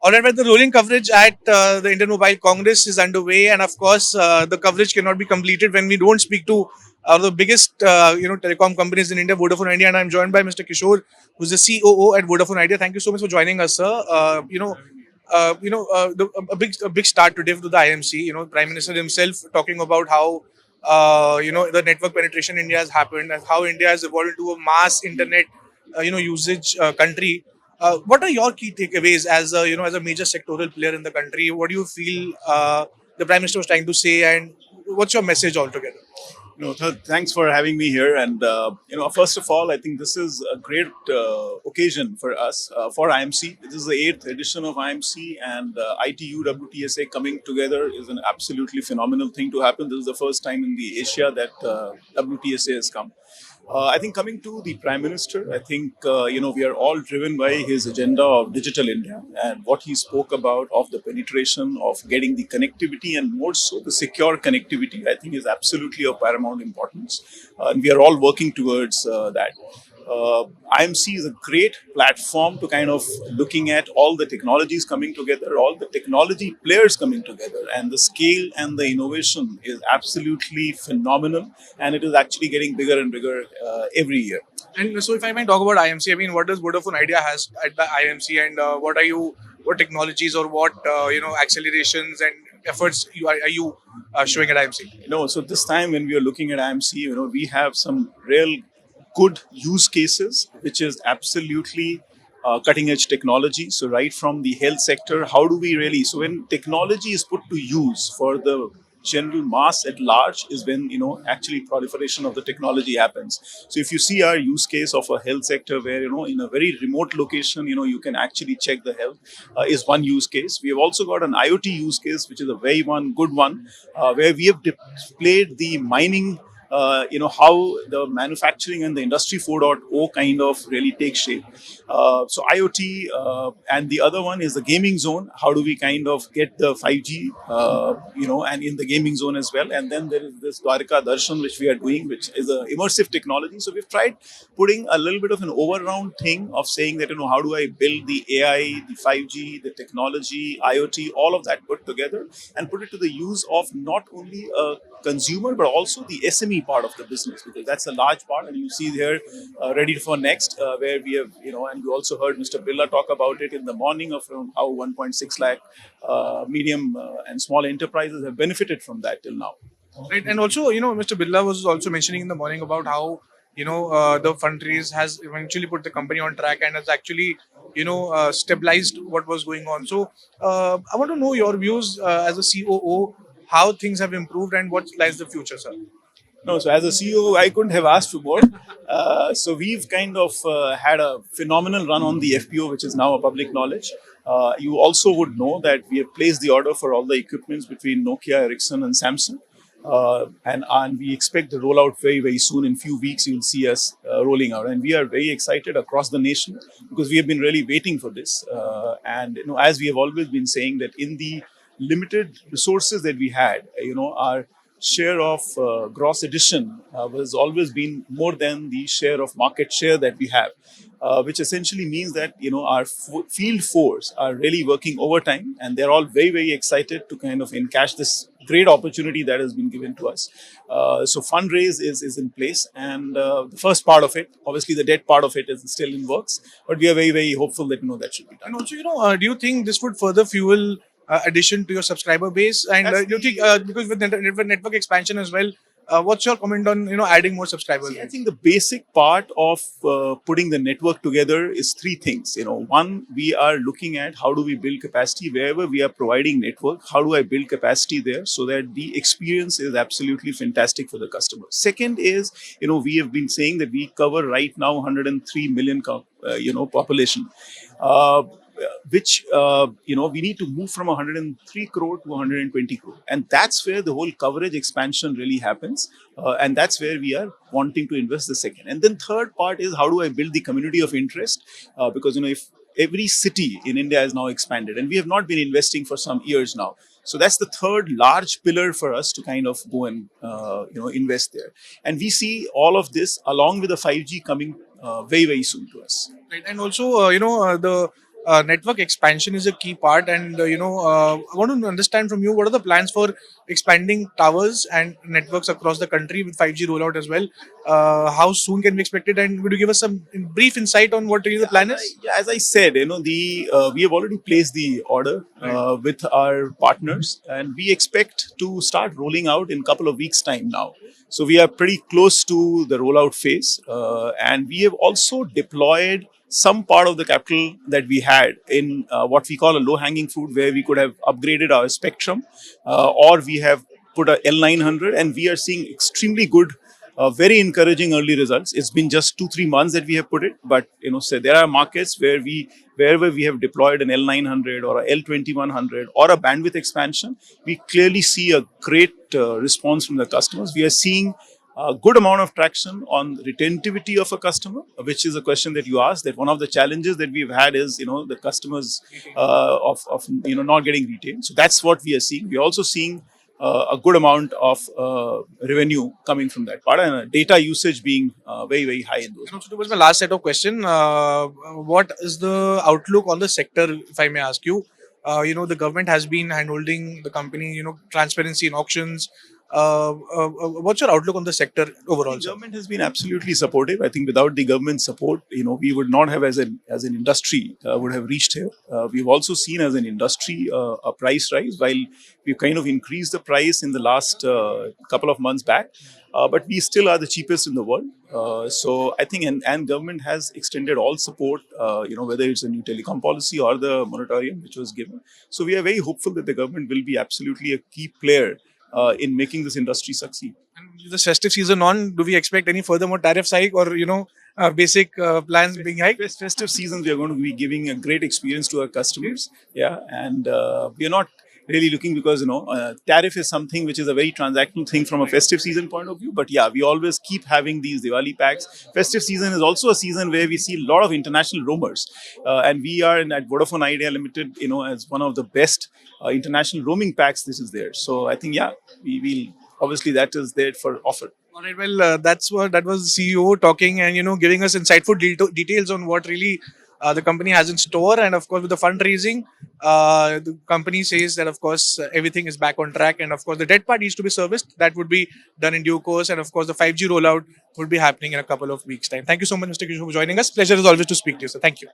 All right, but the rolling coverage at the Indian Mobile Congress is underway, and of course, the coverage cannot be completed when we don't speak to the biggest, telecom companies in India, Vodafone Idea. And I'm joined by Mr. Kishore, who's the COO at Vodafone Idea. Thank you so much for joining us, sir. A big start today to the IMC. Prime Minister himself talking about how the network penetration in India has happened and how India has evolved into a mass internet usage country. What are your key takeaways as a major sectoral player in the country? What do you feel the Prime Minister was trying to say, and what's your message altogether? Thanks for having me here. And first of all, I think this is a great occasion for us for IMC. This is the 8th edition of IMC, and ITU WTSA coming together is an absolutely phenomenal thing to happen. This is the first time in the Asia that WTSA has come. I think coming to the Prime Minister, I think we are all driven by his agenda of digital India and what he spoke about of the penetration of getting the connectivity and more so the secure connectivity. I think is absolutely of paramount importance, and we are all working towards that. IMC is a great platform to kind of looking at all the technologies coming together, all the technology players coming together, and the scale and the innovation is absolutely phenomenal, and it is actually getting bigger and bigger every year. And so, if I might talk about IMC, I mean, what does Vodafone Idea has at the IMC, and what technologies or what accelerations and efforts are you showing at IMC? So this time when we are looking at IMC, we have some real good use cases, which is absolutely cutting edge technology. So right from the health sector, how do we really, so when technology is put to use for the general mass at large is when actually proliferation of the technology happens. So if you see our use case of a health sector where in a very remote location you can actually check the health is one use case. We have also got an IoT use case, which is a very good one, where we have displayed the mining, how the manufacturing and the industry 4.0 kind of really takes shape. So IoT, and the other one is the gaming zone. How do we kind of get the 5G, and in the gaming zone as well. And then there is this Dwarka Darshan, which we are doing, which is a immersive technology. So we've tried putting a little bit of an all-round thing of saying that, how do I build the AI, the 5G, the technology, IoT, all of that put together and put it to the use of not only a consumer, but also the SME part of the business, because that's a large part. And you see here, ready for next, where we have, and you also heard Mr. Birla talk about it in the morning of how 1.6 lakh medium and small enterprises have benefited from that till now. Right, and also, Mr. Birla was also mentioning in the morning about how the fundraise has eventually put the company on track and has actually stabilized what was going on. So, I want to know your views as a COO, how things have improved and what lies the future, sir. No, so as a CEO, I couldn't have asked for more. So we've kind of had a phenomenal run on the FPO, which is now a public knowledge. You also would know that we have placed the order for all the equipments between Nokia, Ericsson, and Samsung. And we expect the rollout very soon. In few weeks, you'll see us rolling out, and we are very excited across the nation because we have been really waiting for this. And as we have always been saying, that in the limited resources that we had, our share of gross addition has always been more than the share of market share that we have, which essentially means that our field force are really working overtime, and they're all very excited to kind of encash this great opportunity that has been given to us. So fundraise is in place, and the first part of it, obviously the debt part of it, is still in works, but we are very hopeful that that should be done. And also, do you think this would further fuel addition to your subscriber base? And do you think because with network expansion as well, what's your comment on adding more subscribers? See, I think the basic part of putting the network together is three things. One, we are looking at how do we build capacity wherever we are providing network. How do I build capacity there so that the experience is absolutely fantastic for the customer? Second is, we have been saying that we cover right now 103 million population. Which we need to move from 103 crore to 120 crore, and that's where the whole coverage expansion really happens, and that's where we are wanting to invest the second. And then third part is how do I build the community of interest, because if every city in India is now expanded, and we have not been investing for some years now. So that's the third large pillar for us to kind of go and invest there. And we see all of this along with the 5G coming very soon to us. Right. And also, the network expansion is a key part, and I want to understand from you what are the plans for expanding towers and networks across the country with 5G rollout as well. How soon can we expect it, and would you give us some brief insight on what really the plan is? Yeah, as I said, the we have already placed the order with our partners, and we expect to start rolling out in a couple of weeks' time now. So we are pretty close to the rollout phase, and we have also deployed some part of the capital that we had in what we call a low-hanging fruit, where we could have upgraded our spectrum, or we have put a L900, and we are seeing extremely good very encouraging early results. It's been just 2-3 months that we have put it, but so there are markets where wherever we have deployed an L900 or a L2100 or a bandwidth expansion, we clearly see a great response from the customers. We are seeing a good amount of traction on retentivity of a customer, which is a question that you asked. That one of the challenges that we've had is the customers of not getting retained. So that's what we are seeing. We are also seeing a good amount of revenue coming from that part, and data usage being very, very high in those. So that was my last set of question. What is the outlook on the sector, if I may ask you? The government has been handholding the company, transparency in auctions. What's your outlook on the sector overall, The sir? government has been absolutely supportive. I think without the government support, we would not have, as an industry, would have reached here. We've also seen as an industry a price rise, while we've kind of increased the price in the last couple of months back, but we still are the cheapest in the world. So I think, and government has extended all support, whether it's a new telecom policy or the moratorium which was given. So we are very hopeful that the government will be absolutely a key player in making this industry succeed. And the festive season on, do we expect any further more tariff hike or basic plans being hiked? Festive seasons, we are going to be giving a great experience to our customers. Yeah, and we are not really looking, because tariff is something which is a very transactional thing from a festive season point of view. But yeah, we always keep having these Diwali packs. Festive season is also a season where we see a lot of international roamers, and we are at Vodafone Idea Limited, as one of the best international roaming packs. This is there. So I think, yeah, we will, obviously that is there for offer. All right. Well, that was the CEO talking and giving us insightful details on what really the company has in store, and of course with the fundraising, the company says that of course everything is back on track, and of course the debt part needs to be serviced. That would be done in due course, and of course the 5G rollout would be happening in a couple of weeks' time. Thank you so much, Mr. Kishore, for joining us. Pleasure as always to speak to you, sir. Thank you.